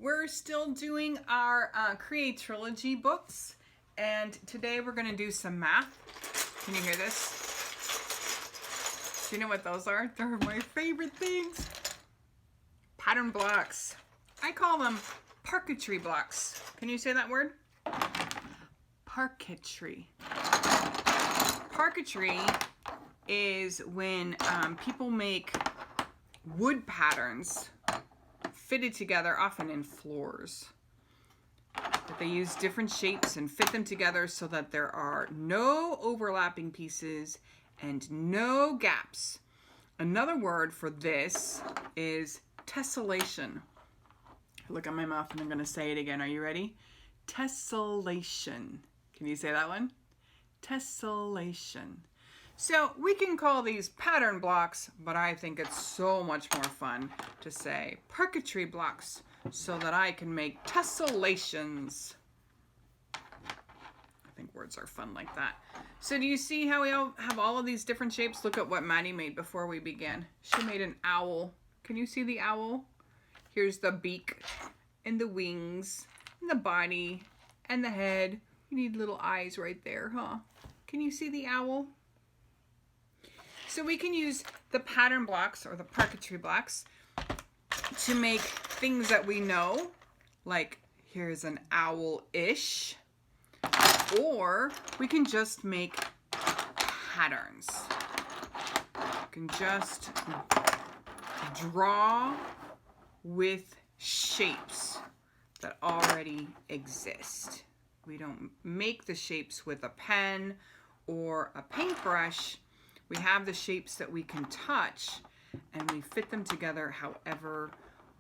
We're still doing our Creatrilogy books, and today we're going to do some math. Can you hear this? Do you know what those are? They're my favorite things. Pattern blocks. I call them parquetry blocks. Can you say that word? Parquetry. Parquetry is when people make wood patterns fitted together, often in floors. But they use different shapes and fit them together so that there are no overlapping pieces and no gaps. Another word for this is tessellation. Look at my mouth and I'm going to say it again. Are you ready? Tessellation. Can you say that one? Tessellation. So we can call these pattern blocks, but I think it's so much more fun to say parquetry blocks so that I can make tessellations. I think words are fun like that. So do you see how we all have all of these different shapes? Look at what Maddie made before we began. She made an owl. Can you see the owl? Here's the beak and the wings and the body and the head. You need little eyes right there, huh? Can you see the owl? So we can use the pattern blocks or the parquetry blocks to make things that we know, like here's an owl-ish, or we can just make patterns. You can just draw with shapes that already exist. We don't make the shapes with a pen or a paintbrush. We have the shapes that we can touch and we fit them together however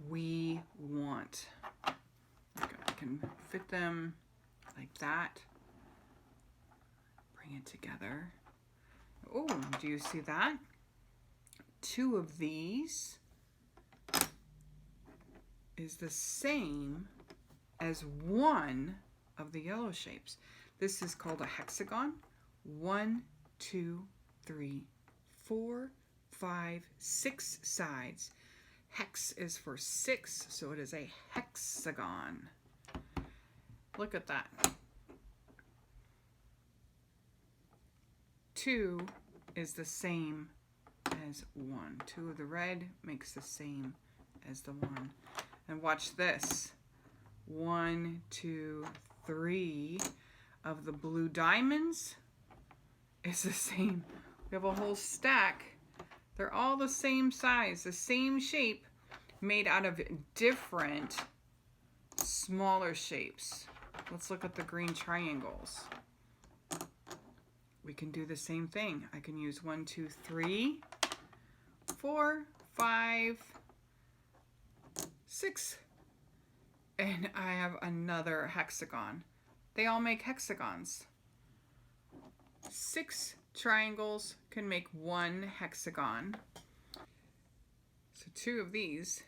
we want. Okay, I can fit them like that. Bring it together. Oh, do you see that? Two of these is the same as one of the yellow shapes. This is called a hexagon. 1, 2, 3, 4, 5, 6 sides. Hex is for 6, so it is a hexagon. Look at that. 2 is the same as 1. 2 of the red makes the same as the 1. And watch this. 1, 2, 3 of the blue diamonds is the same. We have a whole stack. They're all the same size, the same shape, made out of different smaller shapes. Let's look at the green triangles. We can do the same thing. I can use 1, 2, 3, 4, 5, 6, and I have another hexagon. They all make hexagons. 6 triangles can make 1 hexagon. So 2 of these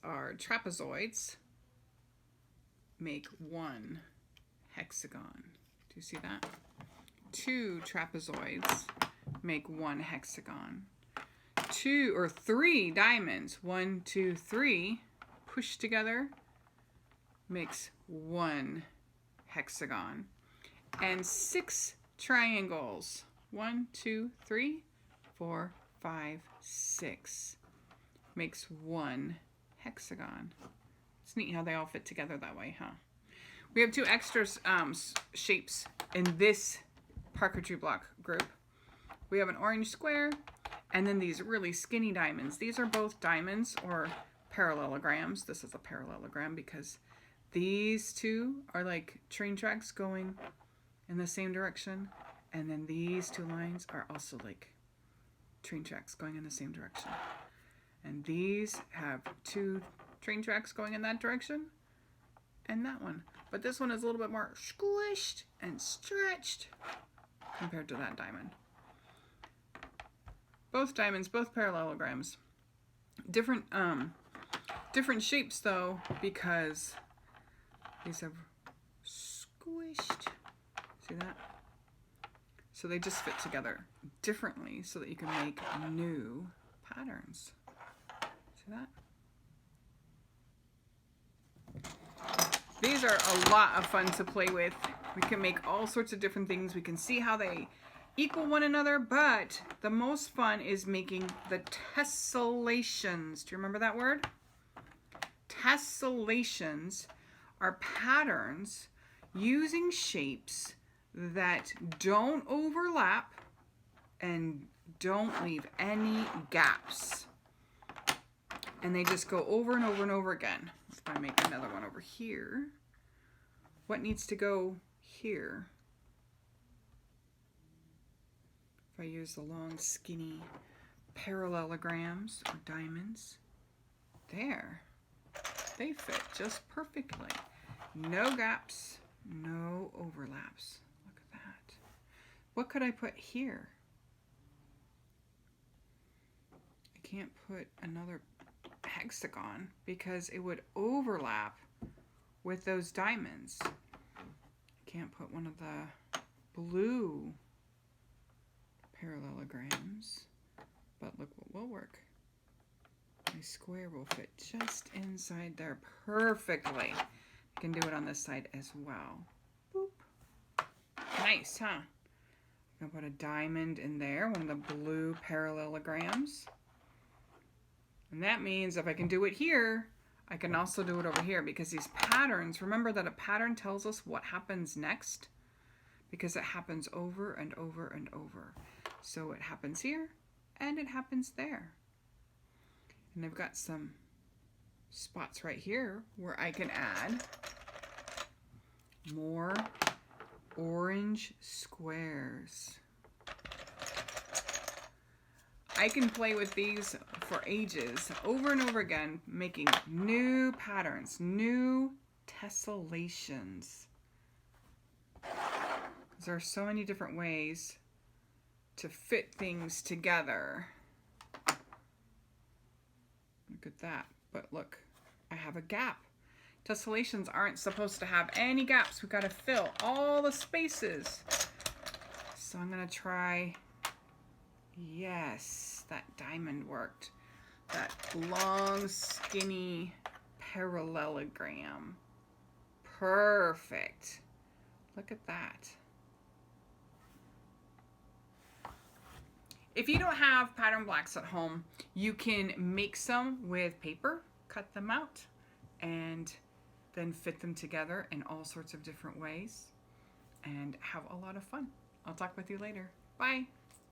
are trapezoids, make 1 hexagon. Do you see that? 2 trapezoids make 1 hexagon. 2 or 3 diamonds, 1, 2, 3, pushed together makes 1 hexagon. And 6 triangles, 1, 2, 3, 4, 5, 6, makes 1 hexagon. It's neat how they all fit together that way, huh? We have 2 extra shapes in this parquetry block group. We have an orange square, and then these really skinny diamonds. These are both diamonds or parallelograms. This is a parallelogram because these 2 are like train tracks going in the same direction, and then these 2 lines are also like train tracks going in the same direction. And these have 2 train tracks going in that direction and that one. But this one is a little bit more squished and stretched compared to that diamond. Both diamonds, both parallelograms. Different shapes though, because these have squished. See that? So they just fit together differently so that you can make new patterns. See that? These are a lot of fun to play with. We can make all sorts of different things. We can see how they equal one another, but the most fun is making the tessellations. Do you remember that word? Tessellations are patterns using shapes that don't overlap and don't leave any gaps. And they just go over and over and over again. If I make another one over here, what needs to go here? If I use the long, skinny parallelograms or diamonds, there, they fit just perfectly. No gaps, no overlaps. Look at that. What could I put here? I can't put another hexagon because it would overlap with those diamonds. I can't put one of the blue parallelograms, but look what will work. My square will fit just inside there perfectly. I can do it on this side as well. Boop. Nice, huh? I'm gonna put a diamond in there, one of the blue parallelograms. And that means if I can do it here, I can also do it over here, because these patterns, remember that a pattern tells us what happens next, because it happens over and over and over. So it happens here and it happens there. And I've got some spots right here where I can add more orange squares. I can play with these for ages, over and over again, making new patterns, new tessellations. There are so many different ways to fit things together. Look at that. But look, I have a gap. Tessellations aren't supposed to have any gaps. We've got to fill all the spaces. So I'm going to try. Yes, that diamond worked. That long, skinny parallelogram. Perfect. Look at that. If you don't have pattern blocks at home, you can make some with paper, cut them out, and then fit them together in all sorts of different ways and have a lot of fun. I'll talk with you later. Bye.